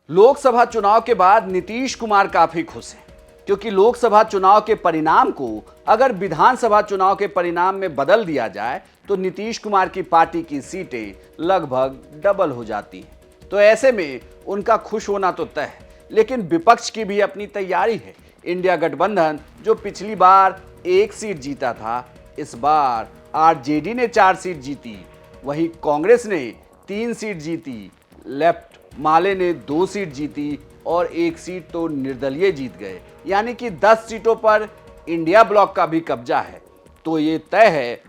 लोकसभा चुनाव के बाद नीतीश कुमार काफी खुश हैं, क्योंकि लोकसभा चुनाव के परिणाम को अगर विधानसभा चुनाव के परिणाम में बदल दिया जाए तो नीतीश कुमार की पार्टी की सीटें लगभग डबल हो जाती हैं। तो ऐसे में उनका खुश होना तो तय है, लेकिन विपक्ष की भी अपनी तैयारी है। इंडिया गठबंधन जो पिछली बार 1 सीट जीता था, इस बार आरजेडी ने 4 सीट जीती, वहीं कांग्रेस ने 3 सीट जीती, लेफ्ट माले ने 2 सीट जीती और 1 सीट तो निर्दलीय जीत गए। यानी कि 10 सीटों पर इंडिया ब्लॉक का भी कब्जा है। तो ये तय है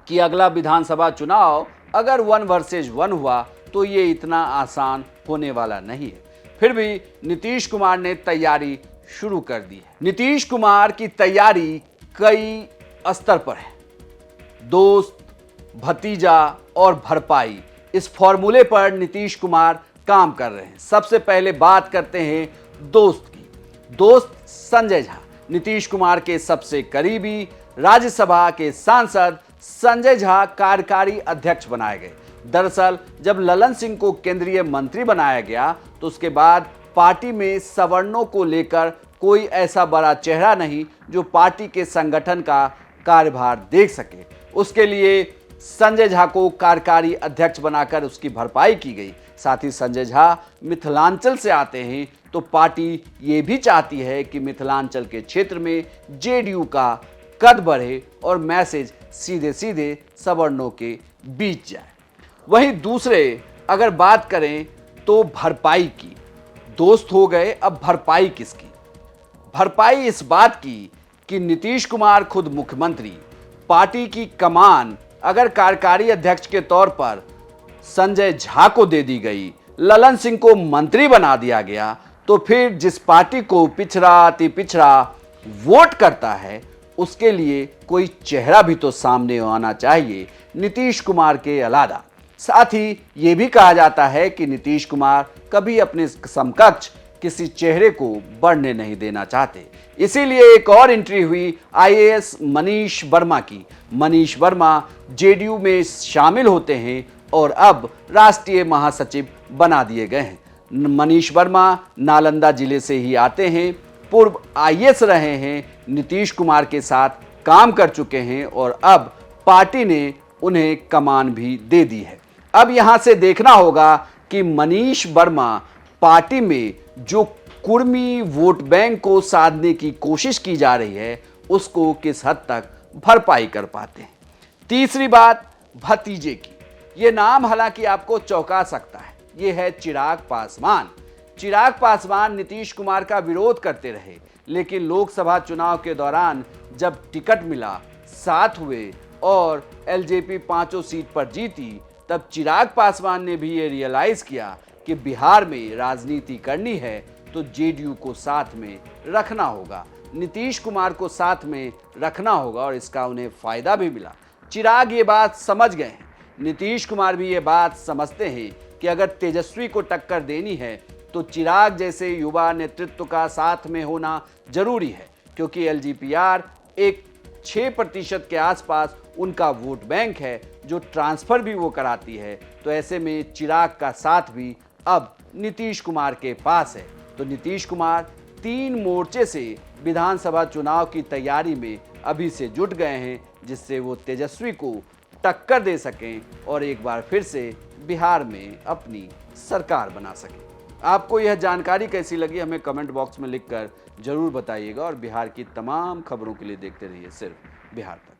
कि अगला विधानसभा चुनाव अगर 1 वर्सेस 1 हुआ तो ये इतना आसान होने वाला नहीं है। फिर भी नीतीश कुमार ने तैयारी शुरू कर दी है। नीतीश कुमार की तैयारी कई स्तर पर है। दोस्त, भतीजा और भरपाई, इस फॉर्मूले पर नीतीश कुमार काम कर रहे हैं। सबसे पहले बात करते हैं दोस्त की। दोस्त संजय झा, नीतीश कुमार के सबसे करीबी राज्यसभा के सांसद संजय झा कार्यकारी अध्यक्ष बनाए गए। दरअसल जब ललन सिंह को केंद्रीय मंत्री बनाया गया तो उसके बाद पार्टी में सवर्णों को लेकर कोई ऐसा बड़ा चेहरा नहीं जो पार्टी के संगठन का कार्यभार देख सके। उसके लिए संजय झा को कार्यकारी अध्यक्ष बनाकर उसकी भरपाई की गई। साथ ही संजय झा मिथिलांचल से आते हैं, तो पार्टी ये भी चाहती है कि मिथिलांचल के क्षेत्र में जेडीयू का कद बढ़े और मैसेज सीधे सीधे सवर्णों के बीच जाए। वहीं दूसरे अगर बात करें तो भरपाई की, दोस्त हो गए, अब भरपाई किसकी? भरपाई इस बात की कि नीतीश कुमार खुद मुख्यमंत्री, पार्टी की कमान अगर कार्यकारी अध्यक्ष के तौर पर संजय झा को दे दी गई, ललन सिंह को मंत्री बना दिया गया, तो फिर जिस पार्टी को पिछड़ा अति पिछड़ा वोट करता है उसके लिए कोई चेहरा भी तो सामने आना चाहिए नीतीश कुमार के अलावा। साथ ही ये भी कहा जाता है कि नीतीश कुमार कभी अपने समकक्ष किसी चेहरे को बढ़ने नहीं देना चाहते। इसीलिए एक और एंट्री हुई आईएएस मनीष वर्मा की। मनीष वर्मा जेडीयू में शामिल होते हैं और अब राष्ट्रीय महासचिव बना दिए गए हैं। मनीष वर्मा नालंदा जिले से ही आते हैं, पूर्व आईएएस रहे हैं, नीतीश कुमार के साथ काम कर चुके हैं और अब पार्टी ने उन्हें कमान भी दे दी है। अब यहां से देखना होगा कि मनीष वर्मा पार्टी में जो कुर्मी वोट बैंक को साधने की कोशिश की जा रही है उसको किस हद तक भरपाई कर पाते हैं। तीसरी बात भतीजे की। ये नाम हालांकि आपको चौंका सकता है, ये है चिराग पासवान। चिराग पासवान नीतीश कुमार का विरोध करते रहे, लेकिन लोकसभा चुनाव के दौरान जब टिकट मिला, साथ हुए और एलजेपी 5 सीट पर जीती, तब चिराग पासवान ने भी ये रियलाइज किया कि बिहार में राजनीति करनी है तो जेडीयू को साथ में रखना होगा, नीतीश कुमार को साथ में रखना होगा और इसका उन्हें फायदा भी मिला। चिराग ये बात समझ गए हैं, नीतीश कुमार भी ये बात समझते हैं कि अगर तेजस्वी को टक्कर देनी है तो चिराग जैसे युवा नेतृत्व का साथ में होना जरूरी है, क्योंकि एलजीपीआर एक 6% के आसपास उनका वोट बैंक है जो ट्रांसफर भी वो कराती है। तो ऐसे में चिराग का साथ भी अब नीतीश कुमार के पास है। तो नीतीश कुमार 3 मोर्चे से विधानसभा चुनाव की तैयारी में अभी से जुट गए हैं, जिससे वो तेजस्वी को टक्कर दे सकें और एक बार फिर से बिहार में अपनी सरकार बना सकें। आपको यह जानकारी कैसी लगी हमें कमेंट बॉक्स में लिखकर जरूर बताइएगा और बिहार की तमाम खबरों के लिए देखते रहिए सिर्फ बिहार तक।